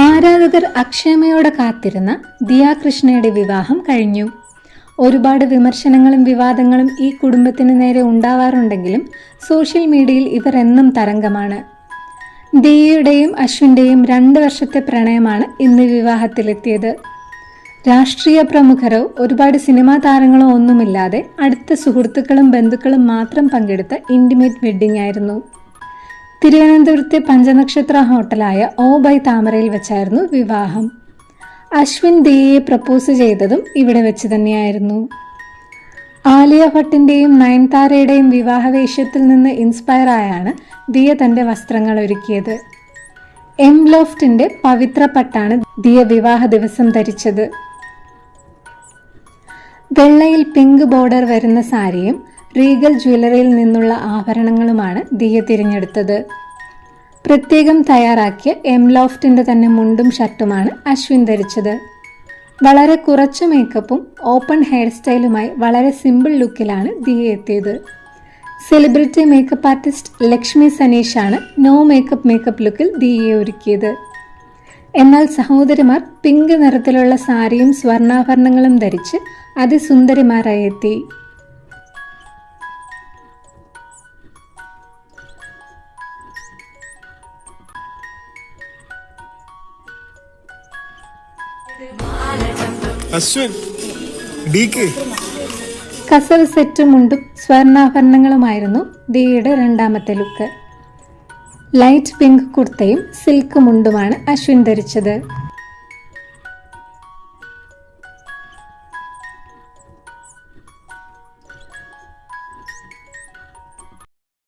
ആരാധകർ അക്ഷമയോടെ കാത്തിരുന്ന ദിയ കൃഷ്ണയുടെ വിവാഹം കഴിഞ്ഞു. ഒരുപാട് വിമർശനങ്ങളും വിവാദങ്ങളും ഈ കുടുംബത്തിന് നേരെ ഉണ്ടാവാറുണ്ടെങ്കിലും സോഷ്യൽ മീഡിയയിൽ ഇവർ എന്നും തരംഗമാണ്. ദിയയുടെയും അശ്വിൻ്റെയും 2 വർഷത്തെ പ്രണയമാണ് ഇന്ന് വിവാഹത്തിലെത്തിയത്. രാഷ്ട്രീയ പ്രമുഖരോ ഒരുപാട് സിനിമാ താരങ്ങളോ ഒന്നുമില്ലാതെ അടുത്ത സുഹൃത്തുക്കളും ബന്ധുക്കളും മാത്രം പങ്കെടുത്ത ഇൻറ്റിമേറ്റ് വെഡ്ഡിംഗ് ആയിരുന്നു. തിരുവനന്തപുരത്തെ പഞ്ചനക്ഷത്ര ഹോട്ടലായ ഓ ബൈ താമരയിൽ വെച്ചായിരുന്നു വിവാഹം. അശ്വിൻ ദിയയെ പ്രപ്പോസ് ചെയ്തതും ഇവിടെ വെച്ച് തന്നെയായിരുന്നു. ആലിയ ഭട്ടിൻ്റെയും നയൻതാരയുടെയും വിവാഹവേഷത്തിൽ നിന്ന് ഇൻസ്പയർ ആയാണ് ദിയ തൻ്റെ വസ്ത്രങ്ങൾ ഒരുക്കിയത്. എം ലോഫ്റ്റിൻ്റെ പവിത്ര പട്ടാണ് ദിയ വിവാഹ ദിവസം ധരിച്ചത്. വെള്ളയിൽ പിങ്ക് ബോർഡർ വരുന്ന സാരിയും റീഗൽ ജ്വല്ലറിയിൽ നിന്നുള്ള ആഭരണങ്ങളുമാണ് ദിയ തിരഞ്ഞെടുത്തത്. പ്രത്യേകം തയ്യാറാക്കിയ എം ലോഫ്റ്റിൻ്റെ തന്നെ മുണ്ടും ഷർട്ടുമാണ് അശ്വിൻ ധരിച്ചത്. വളരെ കുറച്ച് മേക്കപ്പും ഓപ്പൺ ഹെയർ സ്റ്റൈലുമായി വളരെ സിമ്പിൾ ലുക്കിലാണ് ദിയ എത്തിയത്. സെലിബ്രിറ്റി മേക്കപ്പ് ആർട്ടിസ്റ്റ് ലക്ഷ്മി സനീഷാണ് നോ മേക്കപ്പ് ലുക്കിൽ ദിയയെ ഒരുക്കിയത്. എന്നാൽ സഹോദരിമാർ പിങ്ക് നിറത്തിലുള്ള സാരിയും സ്വർണ്ണാഭരണങ്ങളും ധരിച്ച് അതിസുന്ദരിമാരായി എത്തി. അശ്വിൻ ഡികെ കസവ് സെറ്റ് മുണ്ടും സ്വർണ്ണാഭരണങ്ങളുമായിരുന്നു ദിയയുടെ 2ാമത്തെ ലുക്ക്. ലൈറ്റ് പിങ്ക് കുർത്തയും സിൽക്ക് മുണ്ടുമാണ് അശ്വിൻ ധരിച്ചത്.